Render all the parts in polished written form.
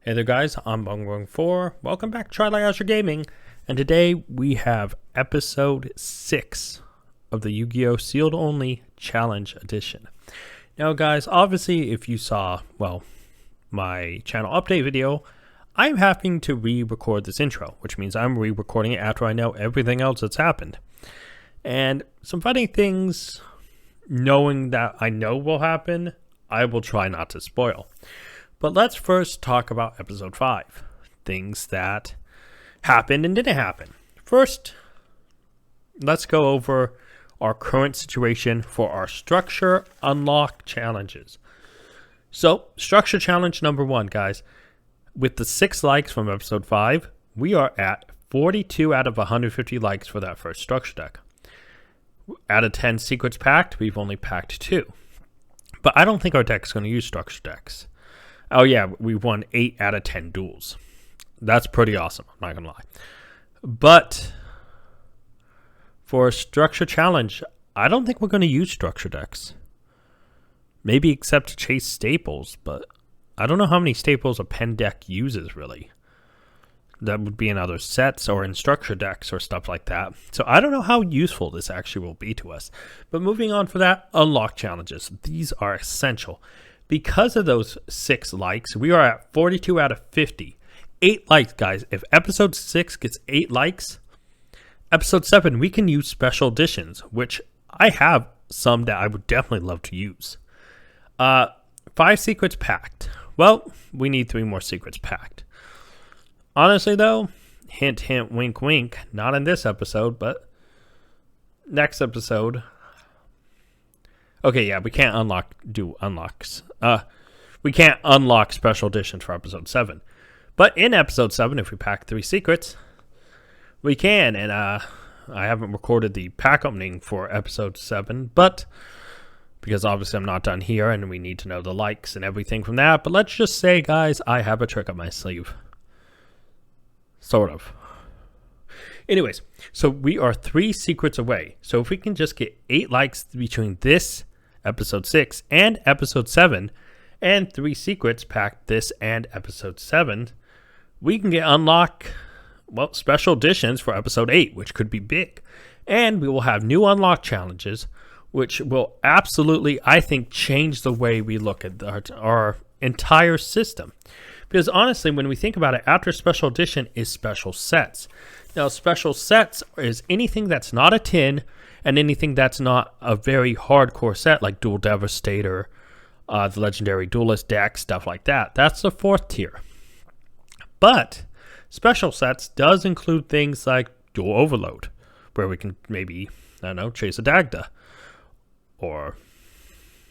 Hey there guys, I'm Bong4. Welcome back to Try Like Azure Gaming, and today we have episode 6 of the Yu-Gi-Oh! Sealed Only Challenge Edition. Now guys, obviously if you saw, my channel update video, I'm having to re-record this intro, which means I'm re-recording it after I know everything else that's happened. And some funny things, knowing that I know will happen, I will try not to spoil. But let's first talk about episode 5. Things that happened and didn't happen. First, let's go over our current situation for our structure unlock challenges. So, structure challenge number 1, guys. With the 6 likes from episode 5, we are at 42 out of 150 likes for that first structure deck. Out of 10 secrets packed, we've only packed 2. But I don't think our deck's going to use structure decks. Oh yeah, we won 8 out of 10 duels. That's pretty awesome, I'm not going to lie. But for a structure challenge, I don't think we're going to use structure decks. Maybe except to chase staples, but I don't know how many staples a pen deck uses, really. That would be in other sets or in structure decks or stuff like that. So I don't know how useful this actually will be to us. But moving on for that, unlock challenges. These are essential. Because of those 6 likes, we are at 42 out of 50. 8 likes, guys. If episode 6 gets 8 likes, episode 7, we can use special editions, which I have some that I would definitely love to use. 5 secrets packed. Well, we need 3 more secrets packed. Honestly, though, hint, hint, wink, wink, not in this episode, but next episode. Okay, yeah, we can't do unlocks. We can't unlock special editions for episode 7. But in episode 7, if we pack 3 secrets, we can. And I haven't recorded the pack opening for episode 7, but because obviously I'm not done here and we need to know the likes and everything from that. But let's just say, guys, I have a trick up my sleeve. Sort of. Anyways, so we are 3 secrets away. So if we can just get 8 likes between this episode 6 and episode 7, and 3 secrets packed this and episode 7, we can get special editions for episode 8, which could be big. And we will have new unlock challenges, which will absolutely, I think, change the way we look at our entire system. Because honestly, when we think about it, after special edition is special sets. Now, special sets is anything that's not a tin and anything that's not a very hardcore set like Dual Devastator, the Legendary Duelist deck, stuff like that. That's the 4th tier. But special sets does include things like Dual Overload, where we can maybe, chase a Dagda or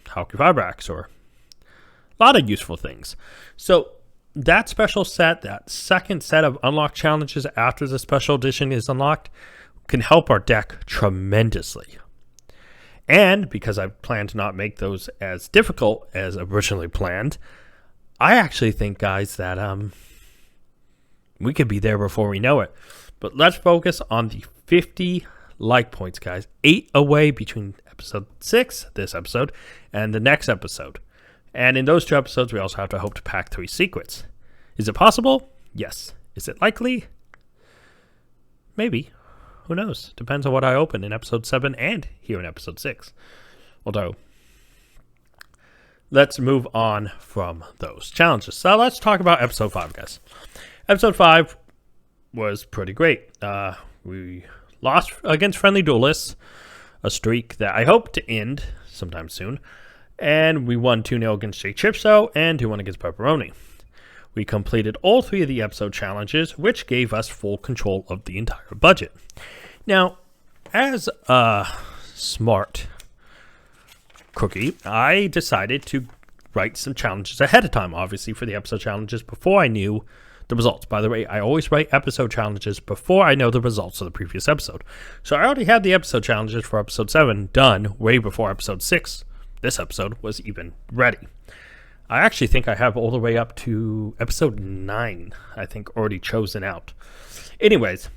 Halki Fibrax or a lot of useful things. So that special set, that second set of unlock challenges after the special edition is unlocked, can help our deck tremendously. And because I plan to not make those as difficult as originally planned, I actually think, guys, that we could be there before we know it. But let's focus on the 50 like points, guys. 8 away between episode 6, this episode, and the next episode. And in those 2 episodes, we also have to hope to pack 3 secrets. Is it possible? Yes. Is it likely? Maybe. Who knows? Depends on what I open in episode 7 and here in episode 6. Although, let's move on from those challenges. So let's talk about episode 5, guys. Episode 5 was pretty great. We lost against FriendlyDuelist, a streak that I hope to end sometime soon. And we won 2-0 against Jake Chipso and 2-1 against Pepperoni. We completed all 3 of the episode challenges, which gave us full control of the entire budget. Now, as a smart cookie, I decided to write some challenges ahead of time, obviously, for the episode challenges before I knew the results. By the way, I always write episode challenges before I know the results of the previous episode. So I already had the episode challenges for episode 7 done way before episode 6. This episode was even ready. I actually think I have all the way up to episode 9, I think, already chosen out. Anyways,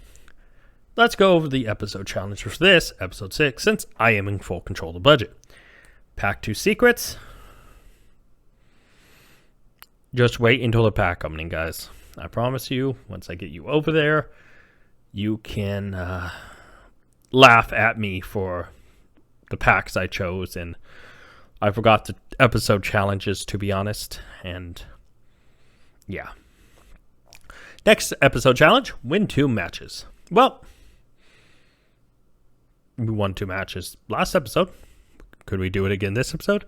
let's go over the episode challenge for this, episode 6, since I am in full control of the budget. Pack 2 secrets. Just wait until the pack opening, guys. I promise you, once I get you over there, you can laugh at me for the packs I chose, and I forgot the episode challenges, to be honest, and yeah. Next episode challenge, win 2 matches. Well, we won 2 matches last episode. Could we do it again this episode?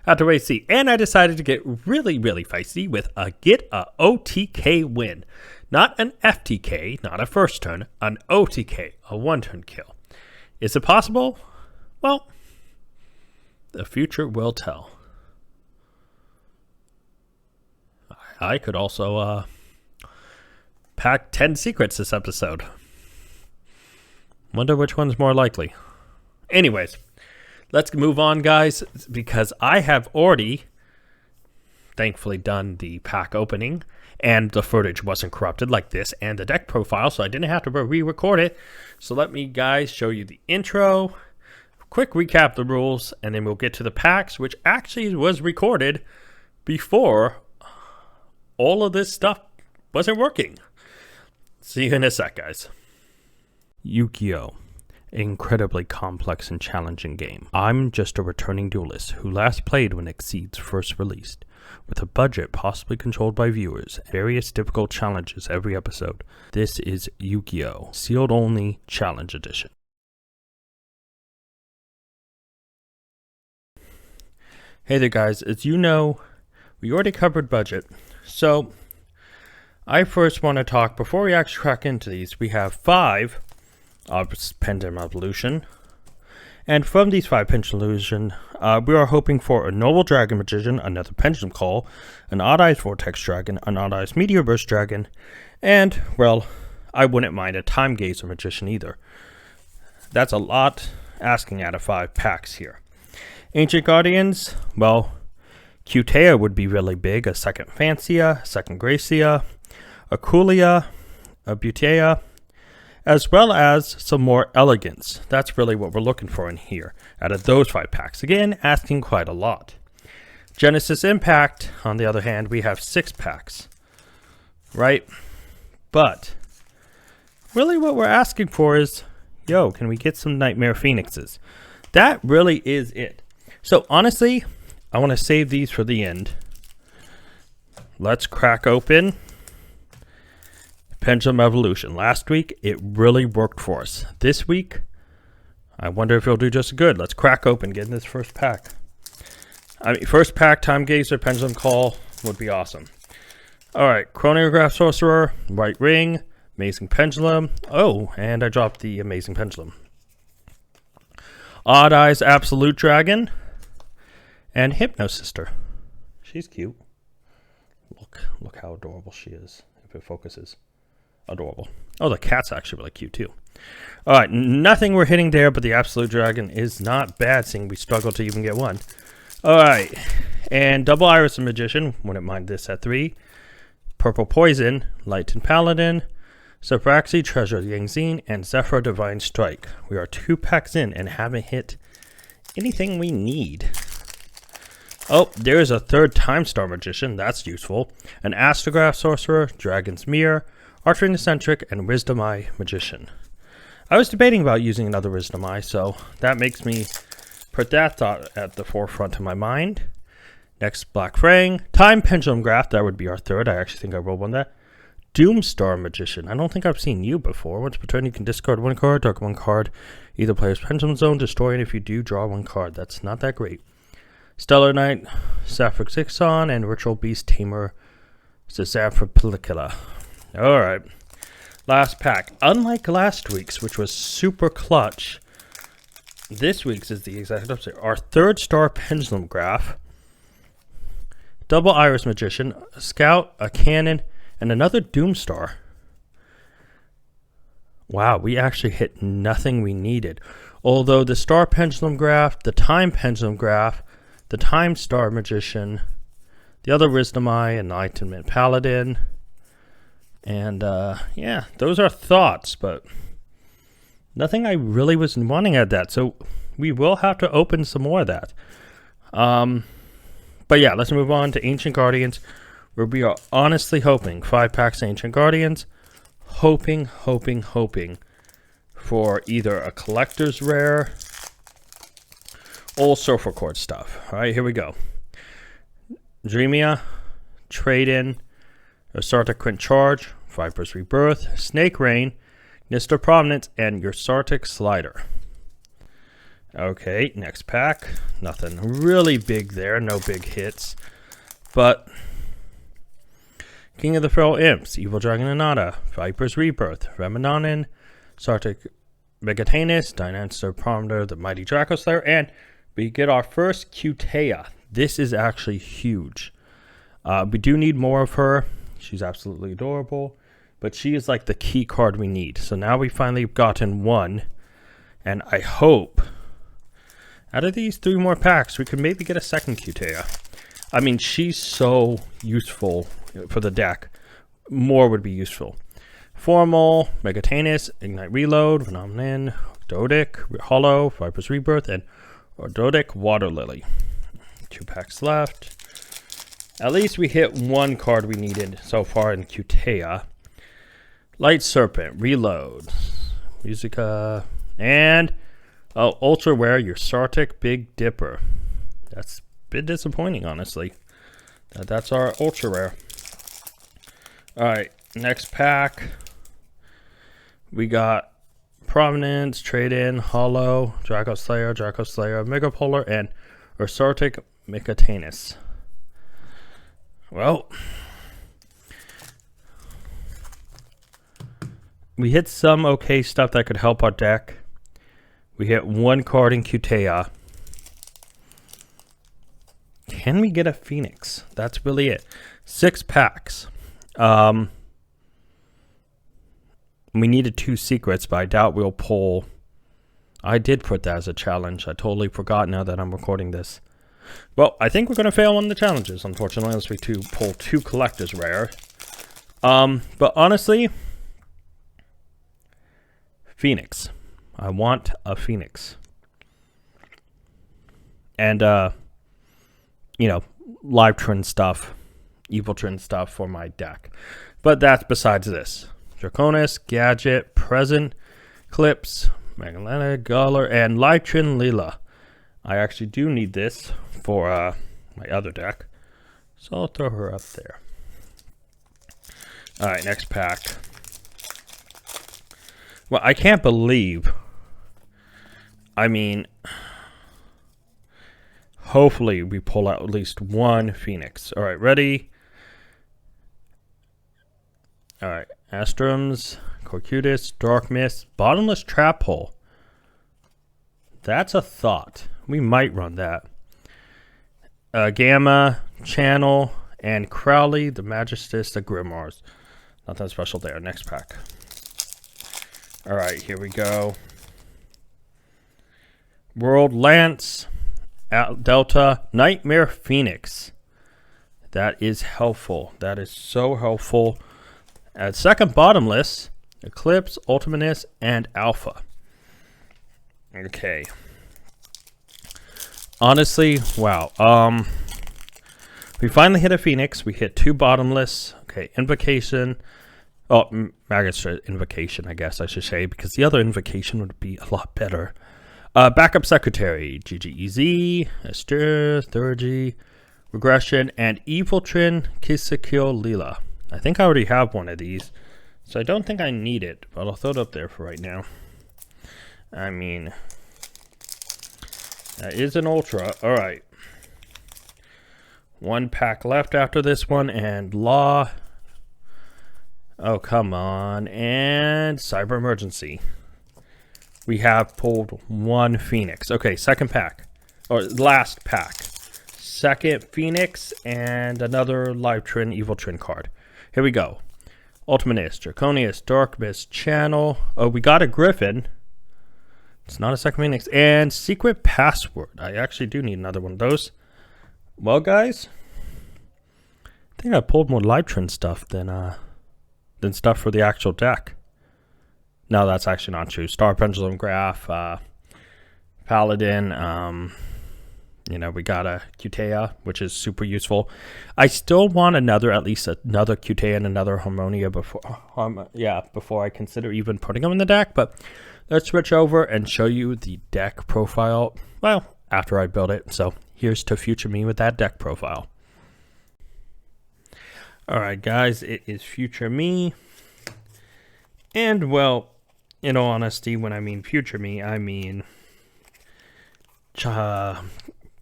Have to wait and see. And I decided to get really, really feisty with get a OTK win. Not an FTK, not a first turn, an OTK, a one-turn kill. Is it possible? Well, the future will tell. I could also pack 10 secrets this episode. Wonder which one's more likely. Anyways, let's move on, guys, because I have already, thankfully, done the pack opening, and the footage wasn't corrupted like this, and the deck profile, so I didn't have to re-record it. So let me, guys, show you the intro, quick recap the rules, and then we'll get to the packs, which actually was recorded before all of this stuff wasn't working. See you in a sec, guys. Yugioh. Incredibly complex and challenging game. I'm just a returning duelist who last played when Exceeds first released. With a budget possibly controlled by viewers, various difficult challenges every episode, this is Yugioh, Sealed Only Challenge Edition. Hey there, guys. As you know, we already covered budget, so I first want to talk, before we actually crack into these, we have 5 of Pendulum Evolution. And from these 5 Pendulum Evolution, we are hoping for a Noble Dragon Magician, another Pendulum Call, an Odd-Eyes Vortex Dragon, an Odd-Eyes Meteor Burst Dragon, and, well, I wouldn't mind a Time Gazer Magician either. That's a lot asking out of 5 packs here. Ancient Guardians, well, Cutea would be really big, a second Fancia, second Gracia, a Coolia, a Butea, as well as some more elegance. That's really what we're looking for in here out of those 5 packs. Again, asking quite a lot. Genesis Impact, on the other hand, we have 6 packs, right? But really what we're asking for is, yo, can we get some Nightmare Phoenixes? That really is it. So honestly, I want to save these for the end. Let's crack open Pendulum Evolution. Last week, it really worked for us. This week, I wonder if it'll do just as good. Let's crack open, get in this first pack. First pack, Time Gazer, Pendulum Call would be awesome. Alright, Chronograph Sorcerer, White Ring, Amazing Pendulum. Oh, and I dropped the Amazing Pendulum. Odd Eyes Absolute Dragon, and Hypno Sister. She's cute. Look how adorable she is, if it focuses. Adorable. Oh, the cat's actually really cute too. Alright, nothing we're hitting there, but the Absolute Dragon is not bad, seeing we struggled to even get one. Alright, and Double Iris Magician, wouldn't mind this at 3. Purple Poison, Lighten Paladin, Sophraxy, Treasure of the Yangzine, and Zephyr Divine Strike. We are 2 packs in and haven't hit anything we need. Oh, there's a 3rd Time Star Magician, that's useful. An Astrograph Sorcerer, Dragon's Mirror, Archery Eccentric, and Wisdom Eye Magician. I was debating about using another Wisdom Eye, so that makes me put that thought at the forefront of my mind. Next, Black Fraying. Time Pendulum Graph, that would be our 3rd. I actually think I rolled one that. Doomstar Magician. I don't think I've seen you before. Once per turn, you can discard 1 card, dark 1 card, either player's Pendulum Zone, destroy it. If you do, draw 1 card. That's not that great. Stellar Knight, Sapphic Zixon, and Ritual Beast Tamer, Zephyr Pellicula. Alright, last pack. Unlike last week's, which was super clutch, this week's is the exact opposite. Our 3rd Star Pendulum Graph, Double Iris Magician, a Scout, a Cannon, and another Doomstar. Wow, we actually hit nothing we needed. Although the Star Pendulum Graph, the Time Pendulum Graph, the Time Star Magician, the other Wisdom Eye, Enlightenment Paladin, and yeah, those are thoughts, but nothing I really was wanting at that. So we will have to open some more of that. But yeah, let's move on to Ancient Guardians. where we are honestly hoping 5 packs Ancient Guardians, hoping for either a collector's rare, or Surfer Court stuff. All right, here we go. Dreamia, Trade-In, Sartic Quint Charge, Viper's Rebirth, Snake Rain, Nister Prominence, and your Sartic Slider. Okay, next pack. Nothing really big there, no big hits. But King of the Feral Imps, Evil Dragon Anata, Viper's Rebirth, Reminonin, Sartic Megatanus, Dynastor Prominator, the Mighty Draco Slayer, and we get our first Cutea. This is actually huge. We do need more of her. She's absolutely adorable, but she is like the key card we need. So now we finally gotten one, and I hope out of these 3 more packs, we could maybe get a second Cutea. I mean, she's so useful for the deck. More would be useful. Formal, Megatanus, Ignite Reload, Phenomenon, Dodic, Hollow, Viper's Rebirth, and Dodic Water Lily. 2 packs left. At least we hit 1 card we needed so far in Cutea. Light Serpent, Reload, Musica, and ultra rare, your Sartic Big Dipper. That's a bit disappointing, honestly. That's our ultra rare. Alright, next pack. We got Prominence, Trade-In, Hollow, Draco Slayer, Megapolar, and Sartic Megatanus. Well, we hit some okay stuff that could help our deck. We hit 1 card in Cutea. Can we get a Phoenix? That's really it. 6 packs. We needed 2 secrets, but I doubt we'll pull. I did put that as a challenge. I totally forgot now that I'm recording this. Well, I think we're going to fail on the challenges, unfortunately, unless we pull 2 collectors rare. But honestly, Phoenix. I want a Phoenix. And, you know, live trend stuff, evil trend stuff for my deck. But that's besides this. Draconis, Gadget, Present, Clips, Magalena, Galler, and live trend Lila. I actually do need this for my other deck. So I'll throw her up there. Alright, next pack. Well, I can't believe. I mean, hopefully we pull out at least 1 Phoenix. Alright, ready? Alright, Astrums, Corcutus, Dark Mist, Bottomless Trap Hole. That's a thought. We might run that. Gamma, Channel, and Crowley, the Magistus, the Grimoires. Nothing special there. Next pack. Alright, here we go. World Lance, Delta, Nightmare Phoenix. That is helpful. That is so helpful. At second bottomless, Eclipse, Ultimatus, and Alpha. Okay. Honestly, wow. We finally hit a Phoenix. We hit 2 bottomless. Okay, Invocation. Oh, Magistrate Invocation, I guess I should say, because the other Invocation would be a lot better. Backup Secretary, GGEZ, Esther, Thurgy, Regression, and Evil Trin, Kisakil Lila. I think I already have one of these, so I don't think I need it, but I'll throw it up there for right now. I mean, that is an Ultra. Alright. 1 pack left after this one, and Law. Oh, come on. And Cyber Emergency. We have pulled 1 Phoenix. Okay, second pack. Or last pack. Second Phoenix and another Live Trin, Evil Trin card. Here we go. Ultimatus, Draconius, Dark Mist, Channel. Oh, we got a Griffin. It's not a second Phoenix. And Secret Password. I actually do need another one of those. Well, guys, I think I pulled more Live Trin stuff than stuff for the actual deck. No, that's actually not true. Star Pendulum Graph, Paladin, You know, we got a Yugioh, which is super useful. I still want at least another Yugioh and another Harmonia before I consider even putting them in the deck. But let's switch over and show you the deck profile, well, after I build it. So here's to future me with that deck profile. All right, guys, it is future me. And, well, in all honesty, when I mean future me, I mean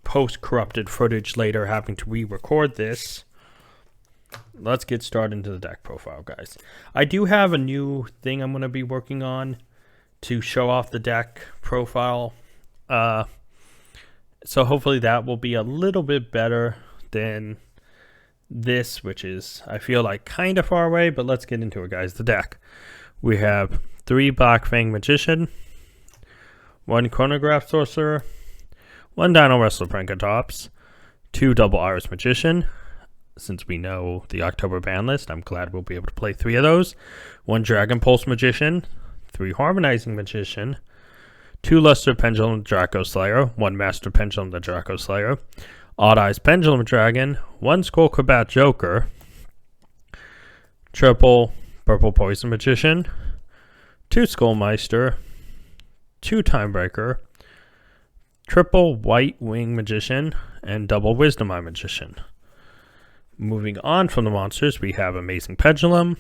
post-corrupted footage later having to re-record this. Let's get started into the deck profile, guys. I do have a new thing I'm going to be working on to show off the deck profile. So hopefully that will be a little bit better than this, which is, I feel like, kind of far away, but let's get into it, guys. The deck. We have 3 Black Fang Magician, 1 Chronograph Sorcerer, 1 Dino Wrestler Prankatops, 2 Double Iris Magician. Since we know the October ban list, I'm glad we'll be able to play 3 of those. 1 Dragon Pulse Magician, 3 Harmonizing Magician, 2 Luster Pendulum Draco Slayer, 1 Master Pendulum the Draco Slayer, Odd Eyes Pendulum Dragon, 1 Skull Combat Joker, triple Purple Poison Magician, 2 Skullmeister, 2 Timebreaker, triple White Wing Magician, and double Wisdom Eye Magician. Moving on from the monsters, we have Amazing Pendulum,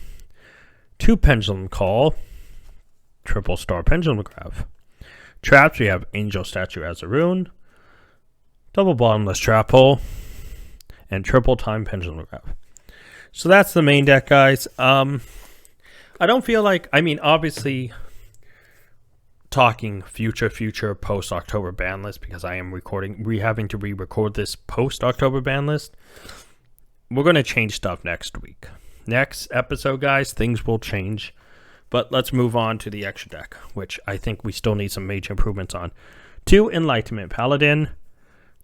2 Pendulum Call, triple Star Pendulum Grab. Traps, we have Angel Statue Azaroon, double Bottomless Trap Hole, and triple Time Pendulum Grab. So that's the main deck, guys. I don't feel like, I mean, obviously, talking future post-October ban list, because I am having to re-record this post-October ban list. We're going to change stuff next week. Next episode, guys, things will change. But let's move on to the extra deck, which I think we still need some major improvements on. 2 Enlightenment Paladin,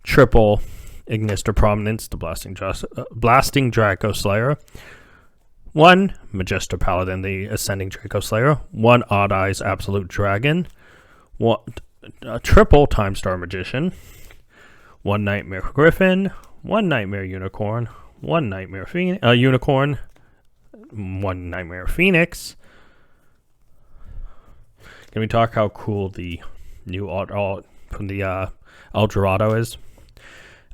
triple Ignister Prominence, the Blasting Draco Slayer, 1 Magister Paladin, the Ascending Draco Slayer, 1 Odd Eyes Absolute Dragon, 1 triple Time Star Magician, 1 Nightmare Griffin, 1 Nightmare Unicorn, 1 Nightmare Unicorn, 1 Nightmare Phoenix. Can we talk how cool the new alt from the El Dorado is?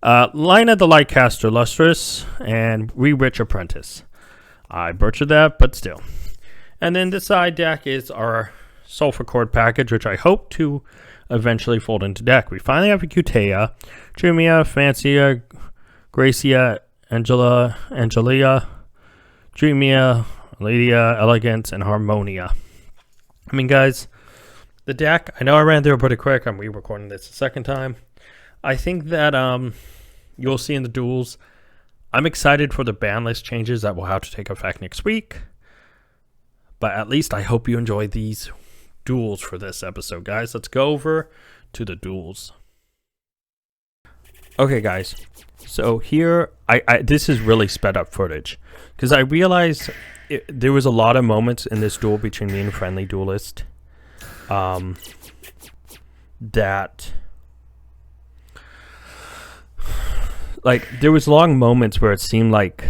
Line of the Lightcaster Lustrous, and Rich Apprentice. I butchered that, but still. And then the side deck is our Sulfur Cord package, which I hope to eventually fold into deck. We finally have a Yugioh, Jumia, Fancia, Gracia, Angelia, Dreamia, Lydia, Elegance, and Harmonia. I mean, guys, the deck, I know I ran through it pretty quick. I'm re-recording this a second time. I think that you'll see in the duels, I'm excited for the ban list changes that will have to take effect next week. But at least I hope you enjoy these duels for this episode, guys. Let's go over to the duels. Okay, guys. So here, this is really sped up footage. Because I realized there was a lot of moments in this duel between me and FriendlyDuelist that... Like, there was long moments where it seemed like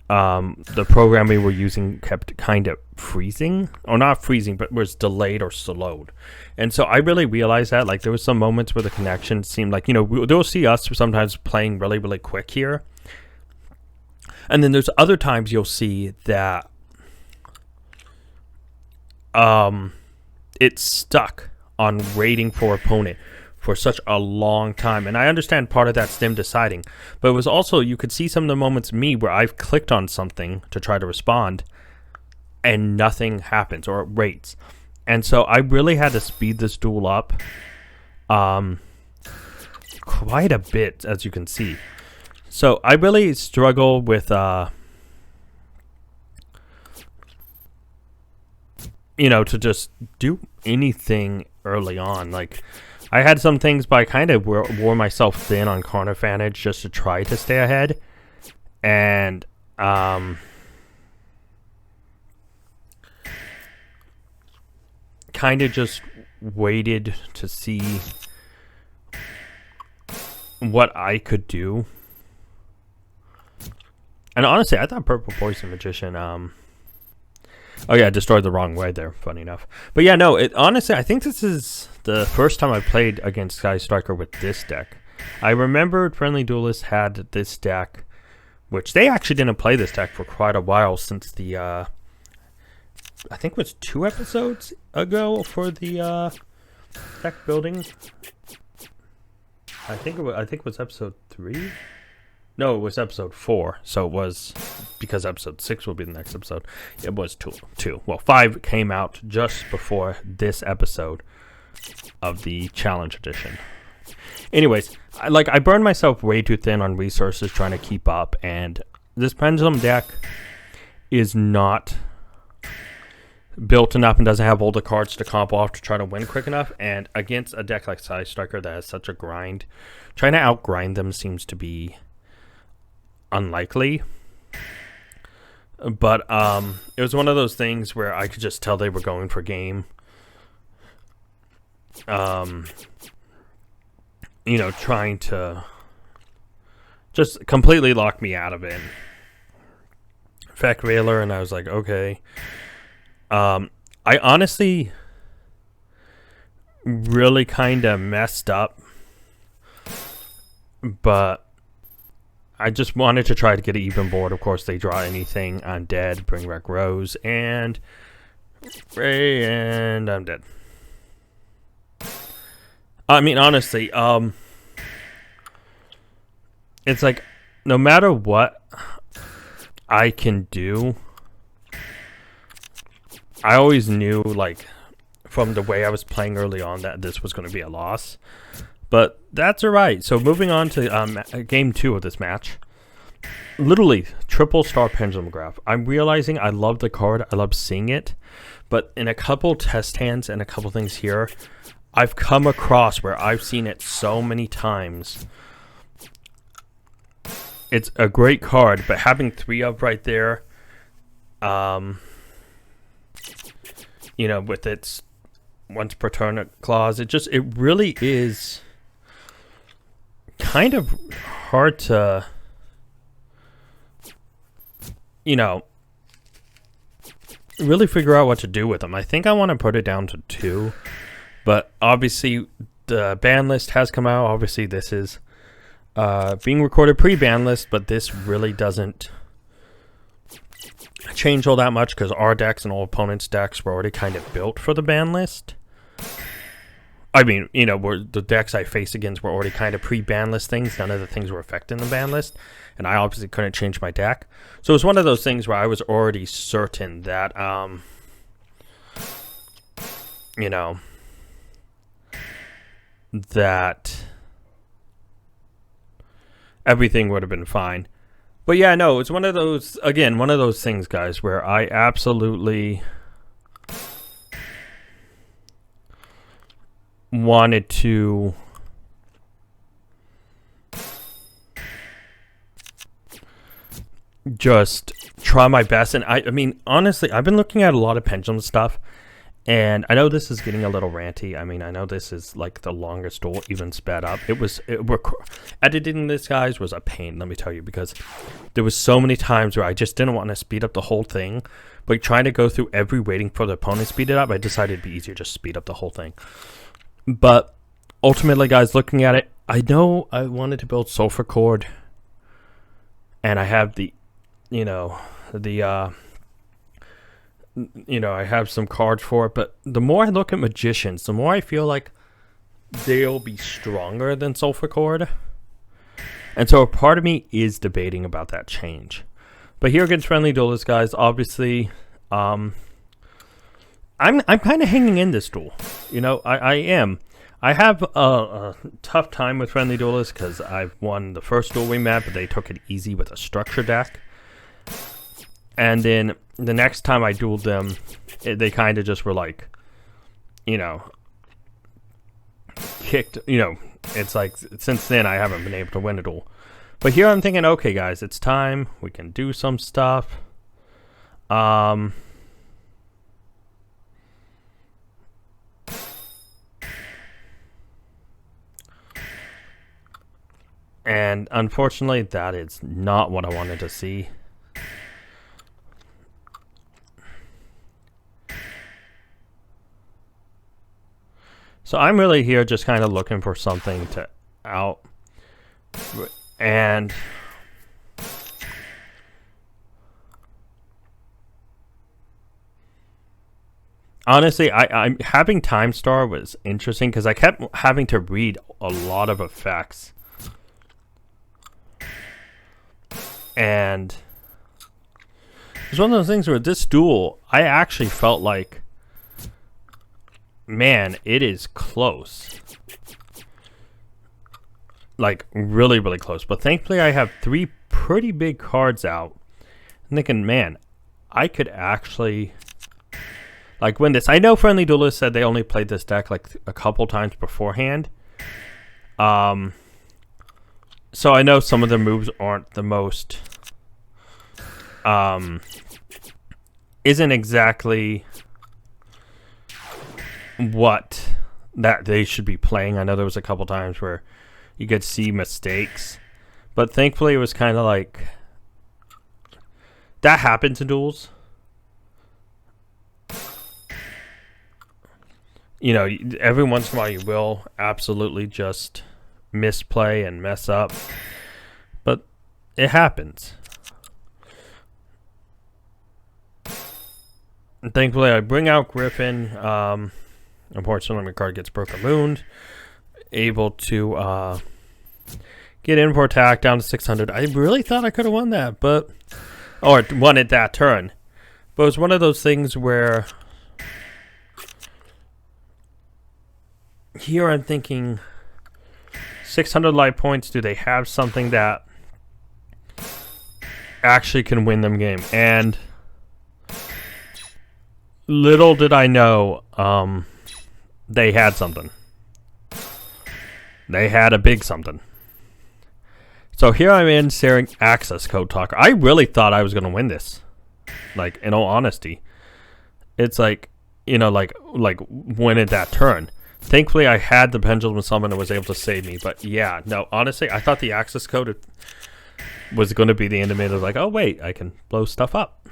the program we were using kept kind of freezing. Or not freezing, but was delayed or slowed. And so I really realized that. Like, there was some moments where the connection seemed like, you know, they'll see us sometimes playing really, really quick here. And then there's other times you'll see that it's stuck on waiting for opponent for such a long time. And I understand part of that's them deciding, but it was also, you could see some of the moments me where I've clicked on something to try to respond and nothing happens or it waits. And so I really had to speed this duel up quite a bit, as you can see. So I really struggle with you know, to just do anything early on. Like, I had some things, but I kind of wore myself thin on card advantage just to try to stay ahead. And kind of just waited to see what I could do. And honestly, I thought Purple Poison Magician, oh yeah, destroyed the wrong way there, funny enough. But yeah, no, honestly, I think this is the first time I played against Sky Striker with this deck. I remembered Friendly Duelist had this deck, which they actually didn't play this deck for quite a while since the, I think it was 2 episodes ago for the deck building. I think it was episode 3. No, it was episode 4. So it was, because episode 6 will be the next episode. It was 2. Well, 5 came out just before this episode of the challenge edition. Anyways, I burned myself way too thin on resources trying to keep up, and this Pendulum deck is not built enough and doesn't have all the cards to comp off to try to win quick enough. And against a deck like Sky Striker that has such a grind, trying to outgrind them seems to be unlikely. But it was one of those things where I could just tell they were going for game. You know, trying to just completely lock me out of it. Feck Railer, and I was like, okay. I honestly really kind of messed up, but I just wanted to try to get an even board. Of course, they draw anything. I'm dead. Bring back Rose and Ray, and I'm dead. I mean, honestly, it's like no matter what I can do, I always knew, like, from the way I was playing early on that this was going to be a loss. But that's alright. So moving on to game 2 of this match. Literally, triple star Pendulum Graph. I'm realizing I love the card. I love seeing it. But in a couple test hands and a couple things here, I've come across where I've seen it so many times. It's a great card, but having 3 of right there, you know, with its once per turn clause, it really is kind of hard to, you know, really figure out what to do with them. I think I want to put it down to 2, but obviously the ban list has come out. Obviously this is being recorded pre-ban list, but this really doesn't change all that much because our decks and all opponents' decks were already kind of built for the ban list. I mean, you know, the decks I faced against were already kind of pre-ban list things. None of the things were affecting the ban list, and I obviously couldn't change my deck. So it was one of those things where I was already certain that, you know, that everything would have been fine. But yeah, no, it's one of those, again, one of those things, guys, where I absolutely wanted to just try my best. And I mean, honestly, I've been looking at a lot of Pendulum stuff, and I know this is getting a little ranty. I mean, I know this is like the longest duel, even sped up. Editing this, guys, was a pain, let me tell you, because there was so many times where I just didn't want to speed up the whole thing. But trying to go through every waiting for the opponent to speed it up, I decided it'd be easier to speed up the whole thing. But ultimately, guys, looking at it, I know I wanted to build Sulfur Cord, and I have the, you know, I have some cards for it, but the more I look at Magicians, the more I feel like they'll be stronger than Sulfur Cord. And so a part of me is debating about that change. But here against Friendly Duelist, guys, obviously, I'm kind of hanging in this duel. You know, I am. I have a tough time with Friendly Duelist because I've won the first duel we met, but they took it easy with a structure deck. And then the next time I dueled them, they kind of just were like, you know, kicked, you know, it's like since then I haven't been able to win a duel. But here I'm thinking, okay, guys, it's time. We can do some stuff. And unfortunately, that is not what I wanted to see. So I'm really here just kind of looking for something to out. And honestly, I'm having Time Star was interesting because I kept having to read a lot of effects. And it's one of those things where this duel, I actually felt like, man, it is close. Like, really, really close. But thankfully, I have 3 pretty big cards out. I'm thinking, man, I could actually, like, win this. I know FriendlyDuelist said they only played this deck, like, a couple times beforehand. So I know some of the moves aren't the most, isn't exactly what that they should be playing. I know there was a couple times where you could see mistakes, but thankfully it was kind of like that happens in duels. You know, every once in a while you will absolutely just misplay and mess up, but it happens. And thankfully I bring out Griffin. Unfortunately my card gets Broken Moon. Able to get in for attack down to 600. I really thought I could have won that, but or won it that turn. But it was one of those things where here I'm thinking 600 life points, do they have something that actually can win them game? And little did I know, they had something. They had a big something. So here I'm in staring access code talker. I really thought I was going to win this. Like, in all honesty. It's like, you know, like win it that turn. Thankfully, I had the pendulum summon and was able to save me. But yeah, no, honestly, I thought the access code was going to be the end of it. I was like, oh, wait, I can blow stuff up.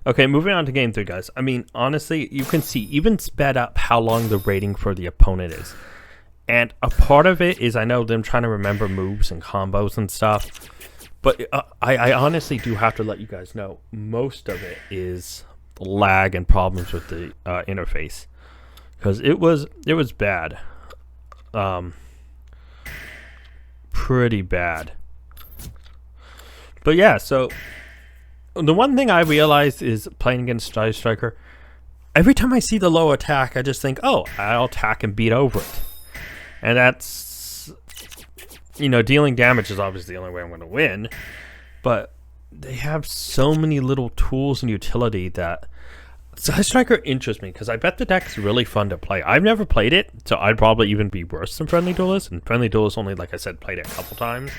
Okay, moving on to game 3, guys. I mean, honestly, you can see even sped up how long the rating for the opponent is. And a part of it is I know them trying to remember moves and combos and stuff. But I honestly do have to let you guys know most of it is lag and problems with the interface. Because it was bad. Pretty bad. But yeah, so the one thing I realized is playing against Striker, every time I see the low attack, I just think, oh, I'll attack and beat over it. And that's, you know, dealing damage is obviously the only way I'm going to win. But they have so many little tools and utility that Striker interests me because I bet the deck's really fun to play. I've never played it, so I'd probably even be worse than FriendlyDuelist. And FriendlyDuelist only, like I said, played it a couple times.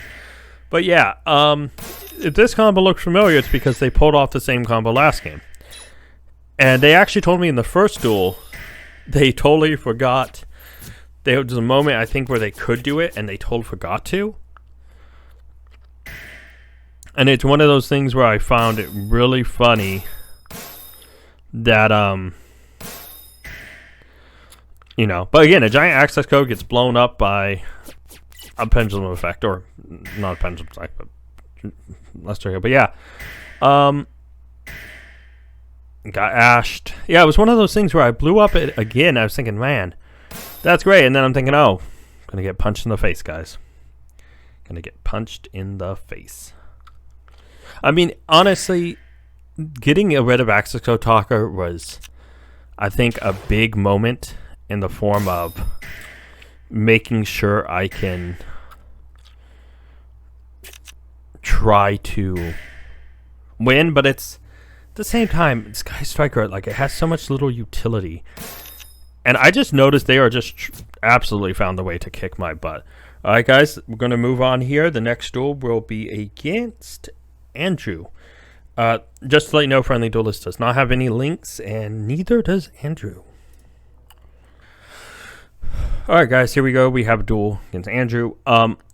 But yeah, if this combo looks familiar, it's because they pulled off the same combo last game. And they actually told me in the first duel, they totally forgot. There was a moment, I think, where they could do it, and they totally forgot to. And it's one of those things where I found it really funny that, you know. But again, a giant access code gets blown up by a pendulum effect, or not a pendulum effect, but let's check it. But yeah, got ashed. Yeah, it was one of those things where I blew up it again. I was thinking, man, that's great. And then I'm thinking, oh, I'm gonna get punched in the face, guys. Gonna get punched in the face. I mean, honestly, getting rid of access code talker was, I think, a big moment in the form of making sure I can try to win, but it's at the same time, Sky Striker, like, it has so much little utility, and I just noticed they are just absolutely found a way to kick my butt. All right, guys, we're going to move on here. The next duel will be against Andrew. Just to let you know, FriendlyDuelist does not have any links, and neither does Andrew. Alright, guys, here we go. We have a duel against Andrew.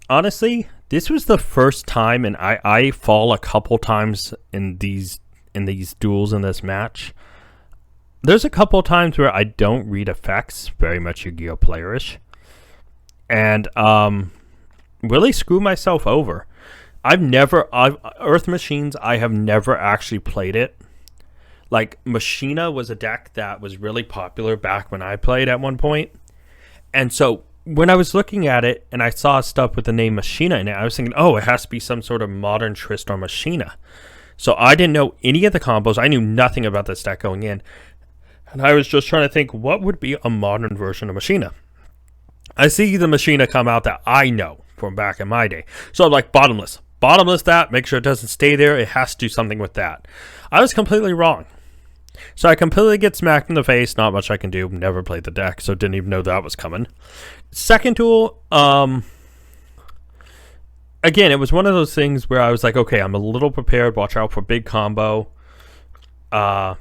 honestly, this was the first time, and I fall a couple times in these duels in this match. There's a couple times where I don't read effects, very much Yu-Gi-Oh playerish, and really screw myself over. Earth Machines, I have never actually played it. Like, Machina was a deck that was really popular back when I played at one point. And so when I was looking at it and I saw stuff with the name Machina in it, I was thinking, oh, it has to be some sort of modern Tristar Machina. So I didn't know any of the combos. I knew nothing about this deck going in. And I was just trying to think, what would be a modern version of Machina? I see the Machina come out that I know from back in my day. So I'm like, Bottomless. Bottomless that. Make sure it doesn't stay there. It has to do something with that. I was completely wrong. So I completely get smacked in the face. Not much I can do. Never played the deck, so didn't even know that was coming. Second duel, again, it was one of those things where I was like, okay, I'm a little prepared. Watch out for big combo. And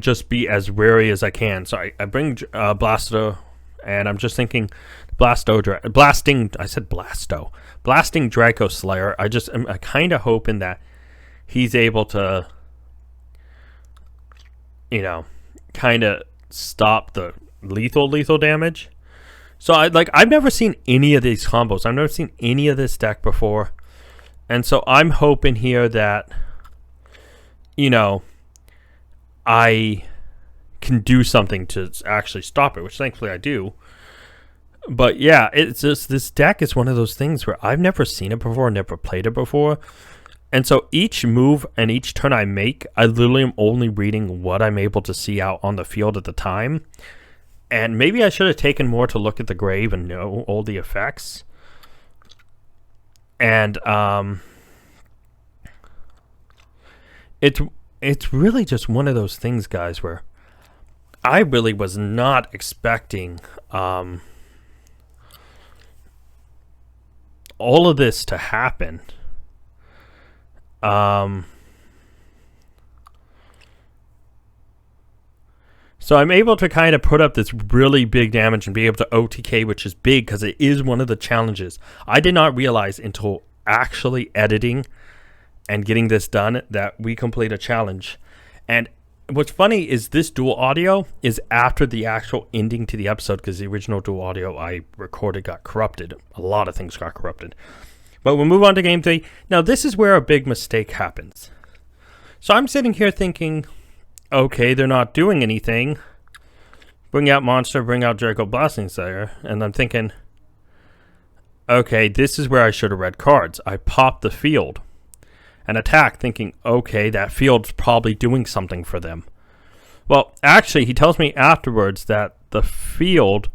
just be as wary as I can. So I bring Blasto, and I'm just thinking, Blasting Draco Slayer. I'm kind of hoping that he's able to, kind of stop the lethal damage. So I've never seen any of these combos. I've never seen any of this deck before. And so I'm hoping here that, I can do something to actually stop it, which thankfully I do. But yeah, it's just, this deck is one of those things where I've never seen it before, never played it before. And so each move and each turn I make, I literally am only reading what I'm able to see out on the field at the time. And maybe I should have taken more to look at the grave and know all the effects. And it's really just one of those things, guys, where I really was not expecting all of this to happen. So I'm able to kind of put up this really big damage and be able to OTK, which is big because it is one of the challenges. I did not realize until actually editing and getting this done that we complete a challenge. And what's funny is this dual audio is after the actual ending to the episode, because the original dual audio I recorded got corrupted. A lot of things got corrupted. But we'll move on to game 3. Now, this is where a big mistake happens. So I'm sitting here thinking, okay, they're not doing anything. Bring out Monster, bring out Draco Blasting Slayer. And I'm thinking, okay, this is where I should have read cards. I popped the field and attack, thinking, okay, that field's probably doing something for them. Well, actually, he tells me afterwards that the field,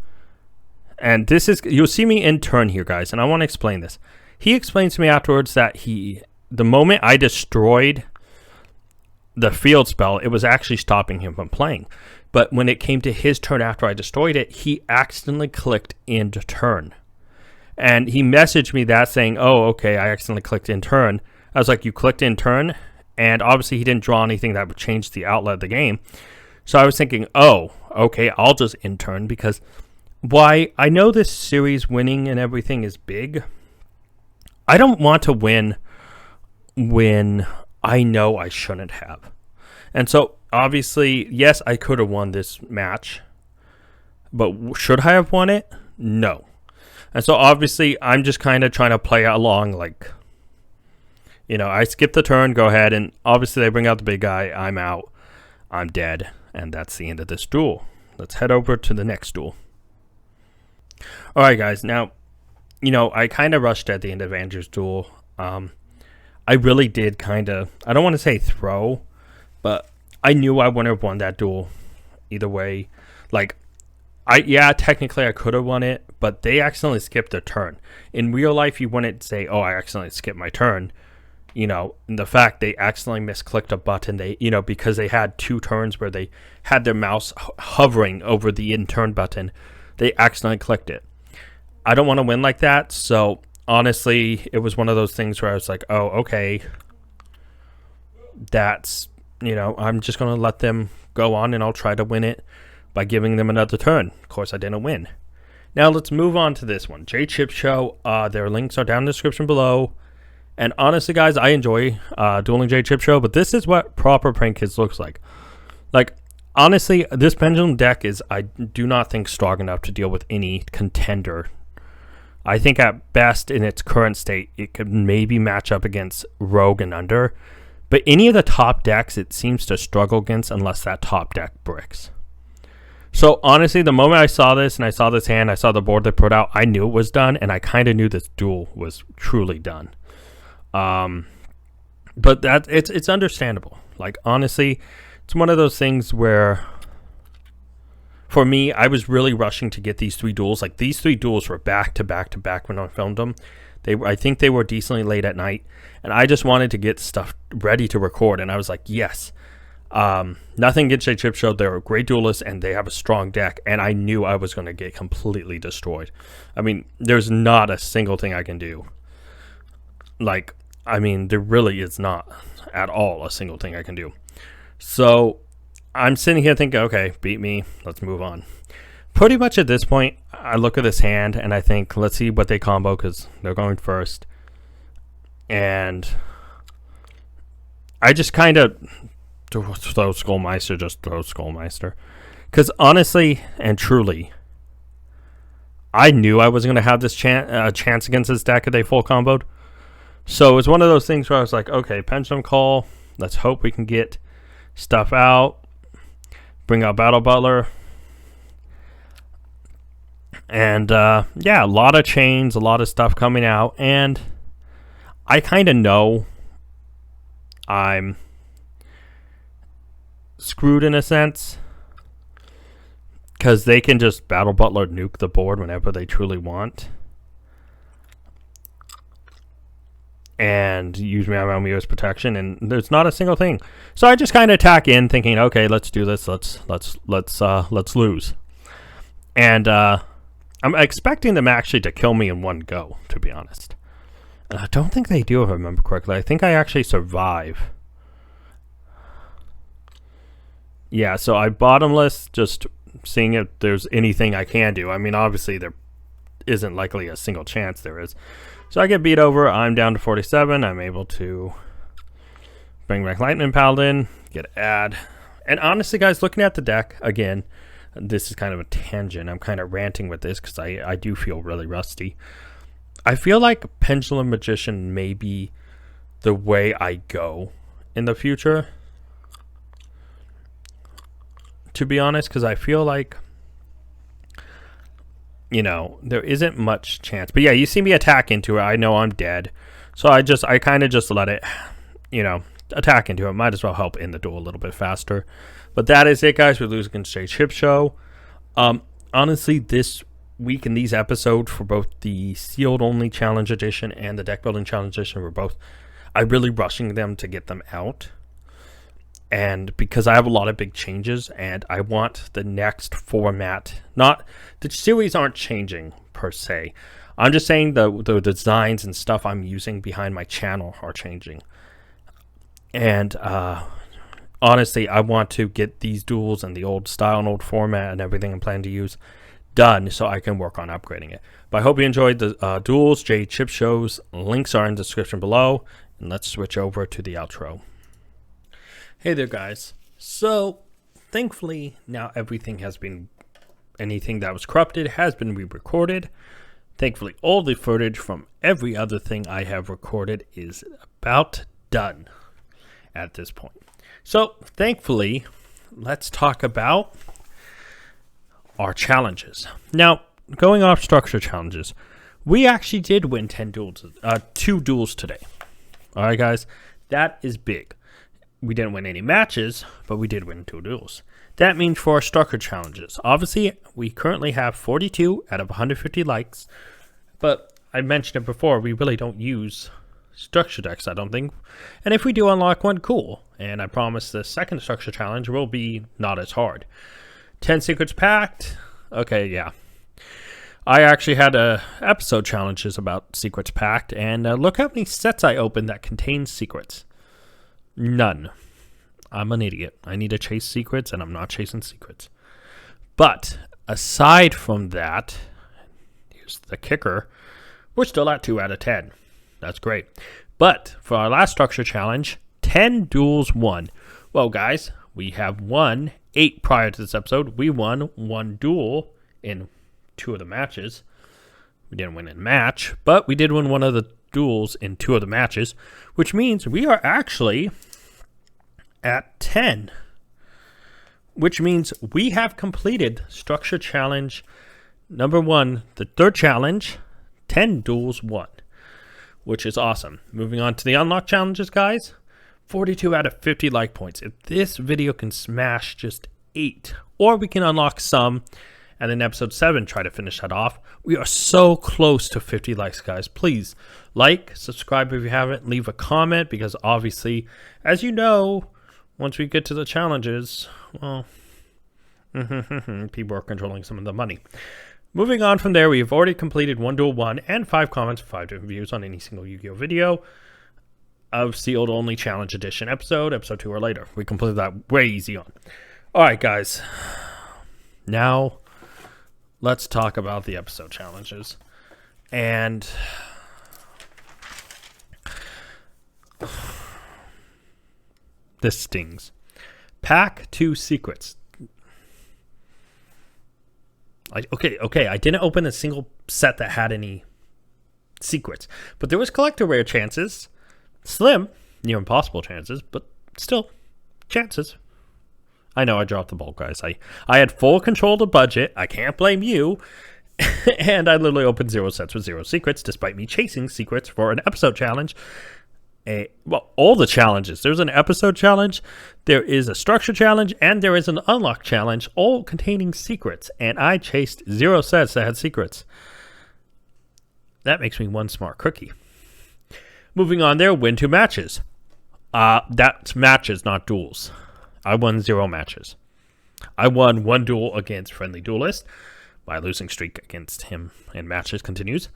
and this is, you'll see me in turn here, guys, and I want to explain this. He explains to me afterwards that the moment I destroyed the field spell, it was actually stopping him from playing. But when it came to his turn after I destroyed it, he accidentally clicked end turn. And he messaged me that saying, oh, okay, I accidentally clicked end turn. I was like, you clicked in turn, and obviously he didn't draw anything that would change the outlet of the game. So I was thinking, oh, okay, I'll just in turn, because why I know this series winning and everything is big. I don't want to win when I know I shouldn't have. And so obviously, yes, I could have won this match, but should I have won it? No. And so obviously I'm just kind of trying to play along like, I skip the turn, go ahead, and obviously they bring out the big guy, I'm out, I'm dead, and that's the end of this duel. Let's head over to the next duel. Alright guys, now, I kind of rushed at the end of Andrew's duel. I really did kind of, I don't want to say throw, but I knew I wouldn't have won that duel either way. Technically I could have won it, but they accidentally skipped their turn. In real life, you wouldn't say, oh, I accidentally skipped my turn. And the fact they accidentally misclicked a button, because they had 2 turns where they had their mouse hovering over the in turn button, they accidentally clicked it. I don't want to win like that, so honestly, it was one of those things where I was like, oh, okay, that's, I'm just going to let them go on and I'll try to win it by giving them another turn. Of course, I didn't win. Now let's move on to this one. Chip Show. Their links are down in the description below. And honestly, guys, I enjoy dueling Chip Show, but this is what proper prank kids looks like. Like, honestly, this Pendulum deck is, I do not think, strong enough to deal with any contender. I think at best, in its current state, it could maybe match up against Rogue and Under. But any of the top decks, it seems to struggle against unless that top deck bricks. So honestly, the moment I saw this and I saw this hand, I saw the board they put out, I knew it was done, and I kind of knew this duel was truly done. But that it's understandable. Like, honestly, it's one of those things where, for me, I was really rushing to get these 3 duels. Like, these 3 duels were back to back to back when I filmed them. I think they were decently late at night, and I just wanted to get stuff ready to record, and I was like, yes. Nothing against Chip Show. They're a great duelist and they have a strong deck, and I knew I was going to get completely destroyed. I mean, there's not a single thing I can do. Like, I mean, there really is not at all a single thing I can do. So I'm sitting here thinking, okay, beat me, let's move on. Pretty much at this point, I look at this hand and I think, let's see what they combo, because they're going first. And I just kind of throw Skullmeister, just throw Skullmeister. Because honestly and truly, I knew I was going to have this chance against this deck if they full comboed. So it was one of those things where I was like, okay, Pendulum Call. Let's hope we can get stuff out. Bring out Battle Butler. And yeah, a lot of chains, a lot of stuff coming out. And I kind of know I'm screwed in a sense, because they can just Battle Butler nuke the board whenever they truly want and use my Meow's protection, and there's not a single thing. So I just kind of attack in thinking, okay, let's do this, let's lose. And I'm expecting them actually to kill me in one go, to be honest. And I don't think they do, if I remember correctly. I think I actually survive. Yeah, so I bottomless, just seeing if there's anything I can do. I mean, obviously there isn't likely a single chance there is. So I get beat over. I'm down to 47. I'm able to bring back Lightning Paladin, get add. And honestly, guys, looking at the deck, again, this is kind of a tangent. I'm kind of ranting with this because I do feel really rusty. I feel like Pendulum Magician may be the way I go in the future, to be honest, because I feel like, you know, there isn't much chance. But yeah, you see me attack into it. I know I'm dead. So I kind of just let it, you know, attack into it. Might as well help in the duel a little bit faster. But that is it, guys. We lose against Chip Show. Honestly, this week in these episodes for both the Sealed Only Challenge Edition and the Deck Building Challenge Edition were both, I'm really rushing them to get them out. And because I have a lot of big changes and I want the next format, not the series aren't changing per se. I'm just saying the designs and stuff I'm using behind my channel are changing. And honestly, I want to get these duels and the old style and old format and everything I'm planning to use done so I can work on upgrading it. But I hope you enjoyed the duels, Chip Shows. Links are in the description below. And let's switch over to the outro. Hey there, guys. So, thankfully, now everything anything that was corrupted has been re-recorded. Thankfully, all the footage from every other thing I have recorded is about done at this point. So, thankfully, let's talk about our challenges. Now, going off structure challenges, we actually did win 2 duels today. All right, guys, that is big. We didn't win any matches, but we did win 2 duels. That means for our structure challenges, obviously, we currently have 42 out of 150 likes, but I mentioned it before, we really don't use structure decks, I don't think. And if we do unlock one, cool. And I promise the second structure challenge will be not as hard. 10 secrets packed. Okay, yeah. I actually had episode challenges about secrets packed, and look how many sets I opened that contain secrets. None. I'm an idiot. I need to chase secrets, and I'm not chasing secrets. But aside from that, is the kicker, we're still at 2 out of 10. That's great. But for our last structure challenge, 10 duels won. Well, guys, we have won 8 prior to this episode. We won 1 duel in 2 of the matches. We didn't win a match, but we did win 1 of the duels in 2 of the matches, which means we are actually at 10. Which means we have completed structure challenge number 1, the 3rd challenge, 10 duels won, which is awesome. Moving on to the unlock challenges, guys. 42 out of 50 like points. If this video can smash just 8, or we can unlock some, and in episode 7 try to finish that off. We are so close to 50 likes, guys. Please like, subscribe if you haven't, leave a comment, because obviously, as you know, once we get to the challenges, well, people are controlling some of the money. Moving on from there, we have already completed 1 duel 1 and 5 comments, 5 different views on any single Yu-Gi-Oh video of Sealed Only Challenge Edition episode 2 or later. We completed that way easy on. Alright, guys. Now, let's talk about the episode challenges. And this stings. Pack 2 secrets. Okay, I didn't open a single set that had any secrets, but there was collector rare chances. Slim, near impossible chances, but still chances. I know I dropped the ball, guys. I had full control of the budget. I can't blame you. And I literally opened 0 sets with 0 secrets, despite me chasing secrets for an episode challenge. Well, all the challenges. There's an episode challenge, there is a structure challenge, and there is an unlock challenge, all containing secrets. And I chased 0 sets that had secrets. That makes me one smart cookie. Moving on there, win 2 matches. That's matches, not duels. I won 0 matches. I won 1 duel against Friendly Duelist. My losing streak against him in matches continues.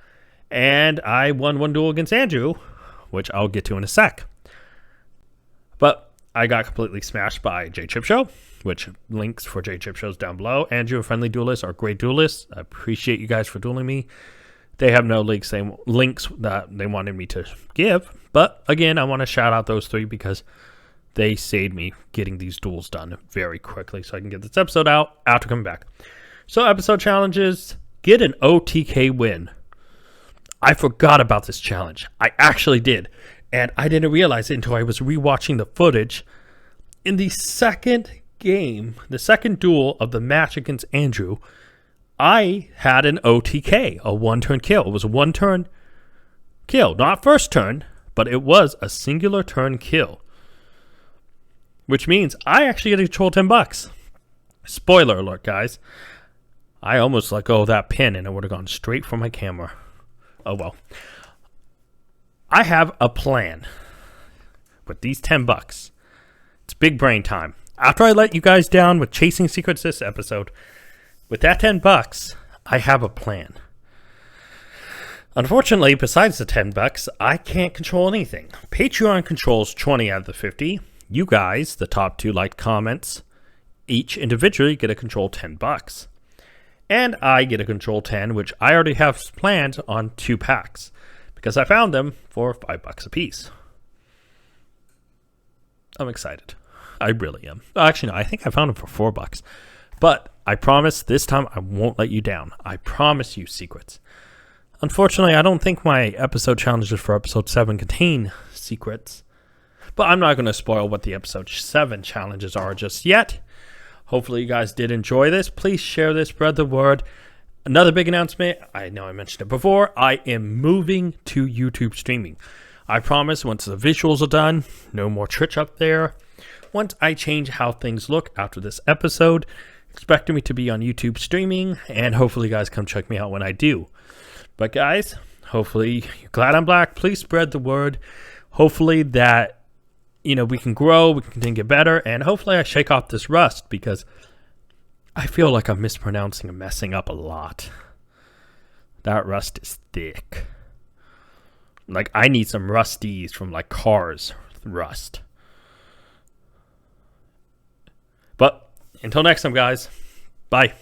And I won 1 duel against Andrew, which I'll get to in a sec. But I got completely smashed by J Chip Show, which links for J Chip Shows down below. Andrew and Friendly Duelist are great duelists. I appreciate you guys for dueling me. They have no links that they wanted me to give. But again, I want to shout out those 3 because they saved me getting these duels done very quickly so I can get this episode out after coming back. So episode challenges, get an OTK win. I forgot about this challenge. I actually did. And I didn't realize it until I was rewatching the footage. In the second game, the second duel of the match against Andrew, I had an OTK, a 1-turn kill. It was a 1-turn kill. Not first turn, but it was a singular turn kill. Which means I actually get to control $10. Spoiler alert, guys. I almost let go of that pin and it would have gone straight for my camera. Oh well. I have a plan with these $10. It's big brain time. After I let you guys down with chasing secrets this episode, with that $10, I have a plan. Unfortunately, besides the $10, I can't control anything. Patreon controls 20 out of the 50. You guys, the top 2 liked comments, each individually get to control $10. And I get to control 10, which I already have planned on 2 packs, because I found them for $5 a piece. I'm excited. I really am. Actually, no, I think I found them for $4. But I promise this time I won't let you down. I promise you secrets. Unfortunately, I don't think my episode challenges for episode 7 contain secrets. But I'm not going to spoil what the episode 7 challenges are just yet. Hopefully you guys did enjoy this. Please share this, spread the word. Another big announcement. I know I mentioned it before. I am moving to YouTube streaming. I promise once the visuals are done, no more Twitch up there. Once I change how things look after this episode, expect me to be on YouTube streaming, and hopefully you guys come check me out when I do. But guys, hopefully you're glad I'm black. Please spread the word. Hopefully that, we can grow, we can continue to get better, and hopefully I shake off this rust, because I feel like I'm mispronouncing and messing up a lot. That rust is thick. Like, I need some rusties from, like, cars rust. But until next time, guys, bye.